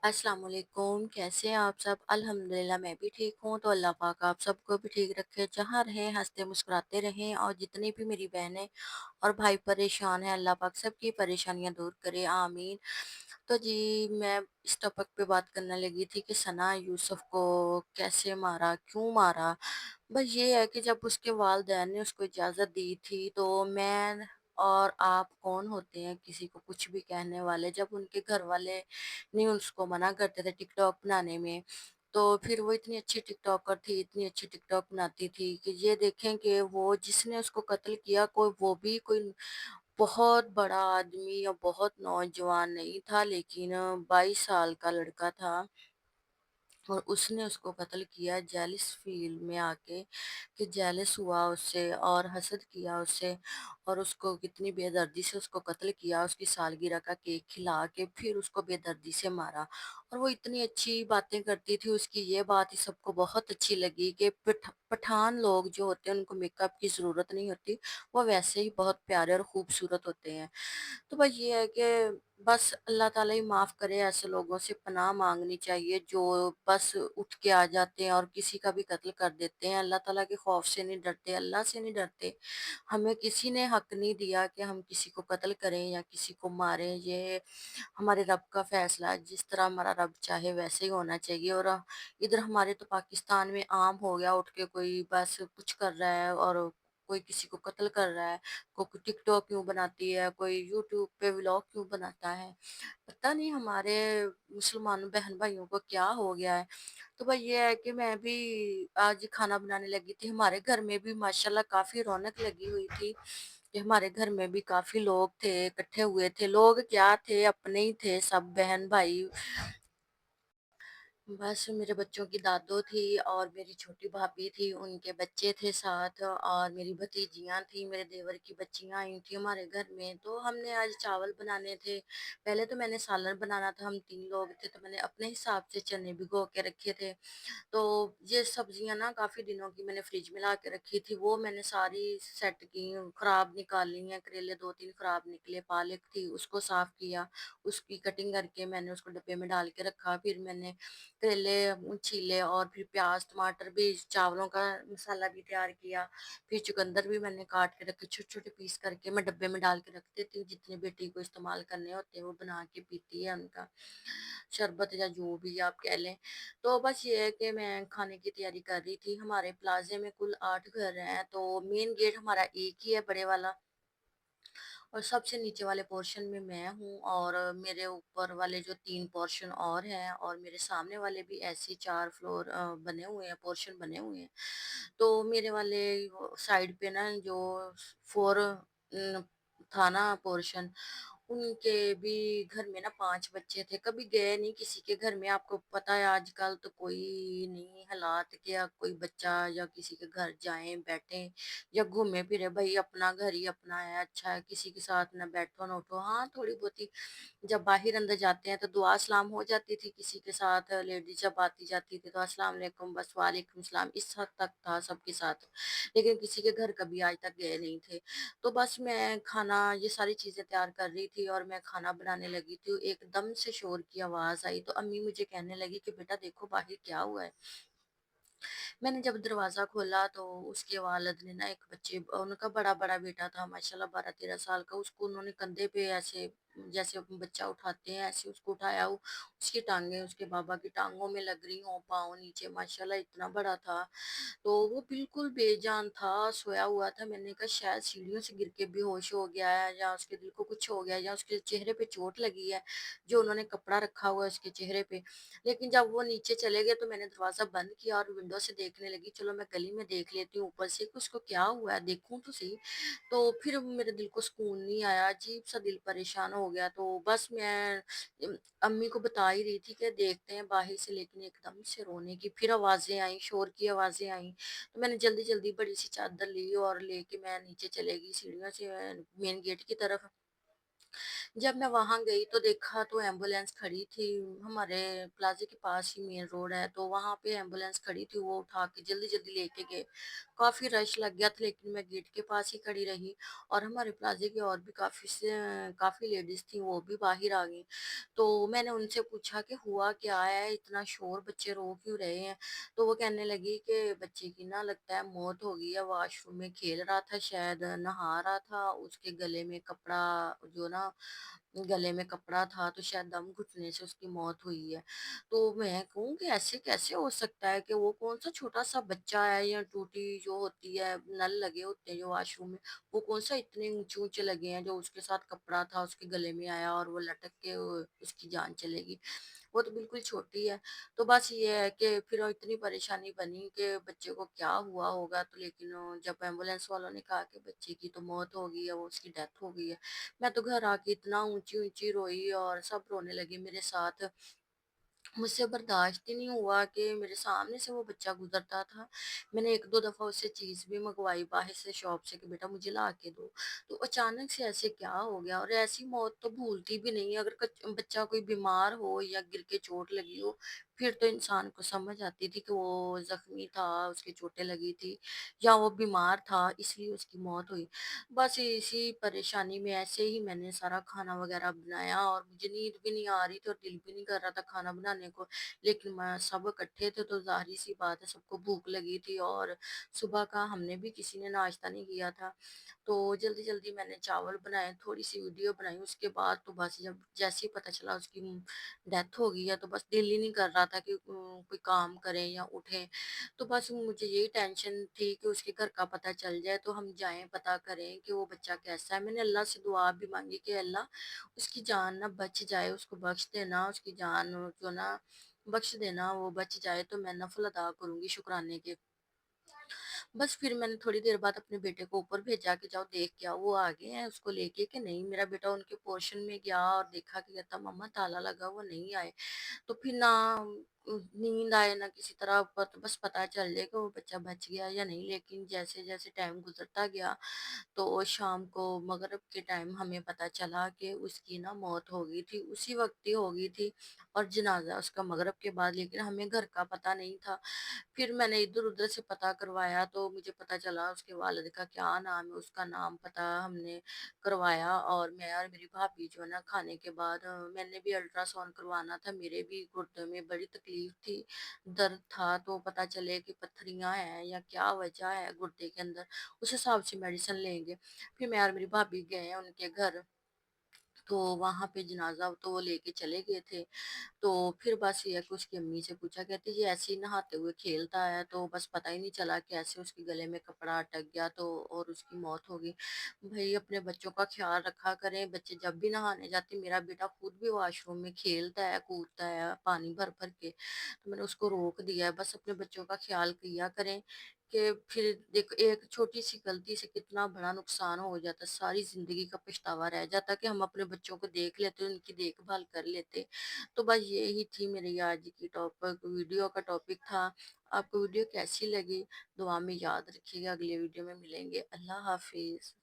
अस्सलाम वालेकुम, कैसे हैं आप सब? अल्हम्दुलिल्लाह मैं भी ठीक हूँ, तो अल्लाह पाक आप सबको भी ठीक रखे, जहाँ रहें हँसते मुस्कुराते रहें और जितनी भी मेरी बहनें और भाई परेशान हैं, अल्लाह पाक सबकी परेशानियाँ दूर करे, आमीन। तो जी, मैं इस टॉपिक पे बात करने लगी थी कि सना यूसुफ को कैसे मारा, क्यों मारा? बस ये है कि जब उसके वालिदैन ने उसको इजाज़त दी थी, तो मैं और आप कौन होते हैं किसी को कुछ भी कहने वाले? जब उनके घर वाले नहीं उसको मना करते थे टिकटॉक बनाने में, तो फिर वो इतनी अच्छी टिकटॉकर थी, इतनी अच्छी टिकटॉक बनाती थी कि ये देखें कि वो जिसने उसको कत्ल किया वो भी कोई बहुत बड़ा आदमी या बहुत नौजवान नहीं था, लेकिन 22 साल का लड़का था। और उसने उसको कत्ल किया जेलस फील में आके कि जेलस हुआ उससे और हसद किया उससे और उसको कितनी बेदर्दी से उसको कत्ल किया, उसकी सालगिरह का केक खिला के फिर उसको बेदर्दी से मारा। और वो इतनी अच्छी बातें करती थी, उसकी ये बात ही सबको बहुत अच्छी लगी कि पठान लोग जो होते हैं उनको मेकअप की ज़रूरत नहीं होती, वो वैसे ही बहुत प्यारे और खूबसूरत होते हैं। तो बस ये है कि बस अल्लाह ताला ही माफ़ करे, ऐसे लोगों से पनाह माँगनी चाहिए जो बस उठ के आ जाते हैं और किसी का भी कत्ल कर देते हैं। अल्लाह ताला के खौफ से नहीं डरते, अल्लाह से नहीं डरते। हमें किसी ने हक नहीं दिया कि हम किसी को कत्ल करें या किसी को मारें, ये हमारे रब का फ़ैसला है। जिस तरह हमारा रब चाहे वैसे ही होना चाहिए। और इधर हमारे तो पाकिस्तान में आम हो गया उठ के कोई बस कुछ कर रहा है और कोई किसी को कत्ल कर रहा है, कोई टिकटॉक क्यों बनाती है, कोई यूट्यूब पे व्लॉग क्यों बनाता है। पता नहीं हमारे मुसलमान बहन भाइयों को क्या हो गया है। तो भाई ये है कि मैं भी आज खाना बनाने लगी थी, हमारे घर में भी माशाल्लाह काफ़ी रौनक लगी हुई थी कि हमारे घर में भी काफ़ी लोग थे, इकट्ठे हुए थे। लोग क्या थे, अपने ही थे सब बहन भाई। बस मेरे बच्चों की दादो थी और मेरी छोटी भाभी थी, उनके बच्चे थे साथ और मेरी भतीजियाँ थी, मेरे देवर की बच्चियाँ आई थी हमारे घर में। तो हमने आज चावल बनाने थे। पहले तो मैंने सालन बनाना था, हम 3 लोग थे, तो मैंने अपने हिसाब से चने भिगो के रखे थे। तो ये सब्जियां ना काफ़ी दिनों की मैंने फ्रिज में ला के रखी थी, वो मैंने सारी सेट की, खराब निकाल ली हैं। करेले 2-3 खराब निकले, पालक थी उसको साफ किया, उसकी कटिंग करके मैंने उसको डब्बे में डाल के रखा। फिर मैंने करेले छीले और फिर प्याज टमाटर भी, चावलों का मसाला भी तैयार किया। फिर चुकंदर भी मैंने काट के रखे, छोटे छोटे पीस करके मैं डब्बे में डाल के रख देती हूँ। जितने बेटी को इस्तेमाल करने होते हैं वो बना के पीती है, उनका शरबत या जो भी आप कह लें। तो बस ये है कि मैं खाने की तैयारी कर रही थी। हमारे प्लाज़े में कुल 8 घर हैं, तो मेन गेट हमारा एक ही है बड़े वाला और सबसे नीचे वाले पोर्शन में मैं हूँ और मेरे ऊपर वाले जो 3 पोर्शन और हैं और मेरे सामने वाले भी ऐसे ही 4 फ्लोर बने हुए हैं, पोर्शन बने हुए हैं। तो मेरे वाले वो साइड पे ना जो 4 था ना पोर्शन, उनके भी घर में ना 5 बच्चे थे। कभी गए नहीं किसी के घर में, आपको पता है आजकल तो कोई नहीं हालात कि या कोई बच्चा या किसी के घर जाएँ, बैठें या घूमे फिरे। भई अपना घर ही अपना है, अच्छा है, किसी के साथ ना बैठो ना उठो। हाँ, थोड़ी बहुती जब बाहर अंदर जाते हैं तो दुआ सलाम हो जाती थी किसी के साथ, लेडीज़ जब आती जाती थी तो अस्सलाम वालेकुम, बस वालेकुम सलाम, इस हद तक था सबके साथ। लेकिन किसी के घर कभी आज तक गए नहीं थे। तो बस मैं खाना ये सारी चीज़ें तैयार कर रही थी और मैं खाना बनाने लगी थी, एकदम से शोर की आवाज़ आई तो अम्मी मुझे कहने लगी कि बेटा देखो बाहर क्या हुआ है। मैंने जब दरवाज़ा खोला तो उसके वालिद ने ना एक बच्चे, उनका बड़ा-बड़ा बेटा था माशाल्लाह 12-13 साल का, उसको उन्होंने कंधे पे ऐसे जैसे बच्चा उठाते हैं ऐसे उसको उठाया। उसकी टाँगें उसके बाबा की टाँगों में लग रही हों, पाँव नीचे माशाल्लाह इतना बड़ा था। तो वो बिल्कुल बेजान था, सोया हुआ था। मैंने कहा शायद सीढ़ियों से गिर के बेहोश हो गया है या उसके दिल को कुछ हो गया है या उसके चेहरे पे चोट लगी है, जो उन्होंने कपड़ा रखा हुआ है उसके चेहरे पे। लेकिन जब वो नीचे चले गए तो मैंने दरवाज़ा बंद किया और विंडो से देखने लगी, चलो मैं गली में देख लेती हूँ ऊपर से कि उसको क्या हुआ है, देखूँ तो सही। तो फिर मेरे दिल को सुकून नहीं आया, अजीब-सा दिल परेशान हो गया। तो बस मैं अम्मी को बता ही रही थी कि देखते हैं बाहर से, लेकिन एकदम से रोने की फिर आवाज़ें आई, शोर की आवाज़ें आई। तो मैंने जल्दी-जल्दी बड़ी-सी चादर ली और लेके मैं नीचे चले गई सीढ़ियों से मेन गेट की तरफ। जब मैं वहाँ गई तो देखा तो एम्बुलेंस खड़ी थी, हमारे प्लाज़े के पास ही मेन रोड है, तो वहाँ पे एम्बुलेंस खड़ी थी, वो उठा के जल्दी-जल्दी लेके गए। काफ़ी रश लग गया था, लेकिन मैं गेट के पास ही खड़ी रही और हमारे प्लाज़े की और भी काफ़ी लेडीज़ थीं, वो भी बाहर आ गईं। तो मैंने उनसे पूछा कि हुआ क्या है? इतना शोर, बच्चे रो क्यों रहे हैं? तो वो कहने लगी कि बच्चे की ना लगता है मौत हो गई है, वॉशरूम में खेल रहा था शायद, नहा रहा था, उसके गले में कपड़ा जो ना गले में कपड़ा था तो शायद दम घुटने से उसकी मौत हुई है। तो मैं कहूँ कि ऐसे कैसे हो सकता है कि वो कौन-सा छोटा-सा बच्चा है या टूटी जो होती है, नल लगे होते हैं जो वॉशरूम में, वो कौन-सा इतने ऊँचे-ऊँचे लगे हैं जो उसके साथ कपड़ा था उसके गले में आया और वो लटक के उसकी जान चलेगी। वो तो बिल्कुल छोटी है। तो बस ये है कि फिर इतनी परेशानी बनी कि बच्चे को क्या हुआ होगा, तो लेकिन जब एम्बुलेंस वालों ने कहा कि बच्चे की तो मौत हो गई है, वो उसकी डेथ हो गई है। मैं तो घर आके इतना ऊँची-ऊँची रोई और सब रोने लगे मेरे साथ। मुझसे बर्दाश्त ही नहीं हुआ कि मेरे सामने से वो बच्चा गुज़रता था। मैंने 1-2 दफ़ा उससे चीज़ भी मँगवाई बाहर से शॉप से कि बेटा मुझे ला के दो। तो अचानक से ऐसे क्या हो गया? और ऐसी मौत तो भूलती भी नहीं, अगर बच्चा कोई बीमार हो या गिर के चोट लगी हो, फिर तो इंसान को समझ आती थी कि वो ज़ख्मी था, उसके चोटें लगी थी या वो बीमार था इसलिए उसकी मौत हुई। बस इसी परेशानी में ऐसे ही मैंने सारा खाना वग़ैरह बनाया और मुझे नींद भी नहीं आ रही थी और दिल भी नहीं कर रहा था खाना बनाने को। लेकिन मैं सब इकट्ठे थे तो ज़ाहिर-सी बात है सबको भूख लगी थी और सुबह का हमने भी किसी ने नाश्ता नहीं किया था। तो जल्दी-जल्दी मैंने चावल बनाए, थोड़ी-सी वीडियो बनाई, उसके बाद तो बस जब जैसे ही पता चला उसकी डेथ हो गई है तो बस दिल ही नहीं कर रहा था कि कोई काम करें या उठें। तो बस मुझे यही टेंशन थी कि उसके घर का पता चल जाए तो हम जाएँ पता करें कि वो बच्चा कैसा है। मैंने अल्लाह से दुआ भी माँगी कि अल्लाह उसकी जान ना बच जाए, उसको बख्श देना, उसकी जान जो ना बख्श देना, वो बच जाए तो मैं नफ़ल अदा करूँगी शुक्राने के। बस फिर मैंने थोड़ी देर बाद अपने बेटे को ऊपर भेजा कि जाओ देख के आओ, वो आ गए हैं उसको लेके कि नहीं। मेरा बेटा उनके पोर्शन में गया और देखा कि कहता मम्मा ताला लगा हुआ नहीं आए। तो फिर ना नींद आए ना किसी तरह बस पता चल जाए कि वो बच्चा बच गया या नहीं। लेकिन जैसे-जैसे टाइम गुज़रता गया तो शाम को मगरिब के टाइम हमें पता चला कि उसकी ना मौत हो गई थी, उसी वक़्त ही हो गई थी और जनाज़ा उसका मगरिब के बाद, लेकिन हमें घर का पता नहीं था। फिर मैंने इधर-उधर से पता करवाया तो मुझे पता चला उसके वालिद का क्या नाम है, उसका नाम पता हमने करवाया और मैं और मेरी भाभी जो है ना खाने के बाद मैंने भी अल्ट्रासाउंड करवाना था, मेरे भी गुर्दे में बड़ी तकलीफ थी, दर्द था तो पता चले कि पत्थरियाँ हैं या क्या वजह है गुर्दे के अंदर, उस हिसाब से मेडिसिन लेंगे। फिर मैं और मेरी भाभी गए उनके घर, तो वहाँ पे जनाज़ा तो वो लेके चले गए थे। तो फिर बस ये है कि उसकी अम्मी से पूछा, कहती जी ऐसे ही नहाते हुए खेलता है तो बस पता ही नहीं चला कैसे उसके गले में कपड़ा अटक गया तो और उसकी मौत हो गई। भई अपने बच्चों का ख़्याल रखा करें, बच्चे जब भी नहाने जाते, मेरा बेटा खुद भी वॉशरूम में खेलता है, कूदता है पानी भर-भर के, तो मैंने उसको रोक दिया है। बस अपने बच्चों का ख़्याल किया करें कि फिर देखो एक छोटी-सी गलती से कितना बड़ा नुकसान हो जाता है, सारी ज़िंदगी का पछतावा रह जाता कि हम अपने बच्चों को देख लेते, उनकी देखभाल कर लेते। तो बस यही थी मेरी आज की टॉपिक वीडियो का टॉपिक था। आपको वीडियो कैसी लगी? दुआ में याद रखिएगा, अगले वीडियो में मिलेंगे। अल्लाह हाफ़िज़।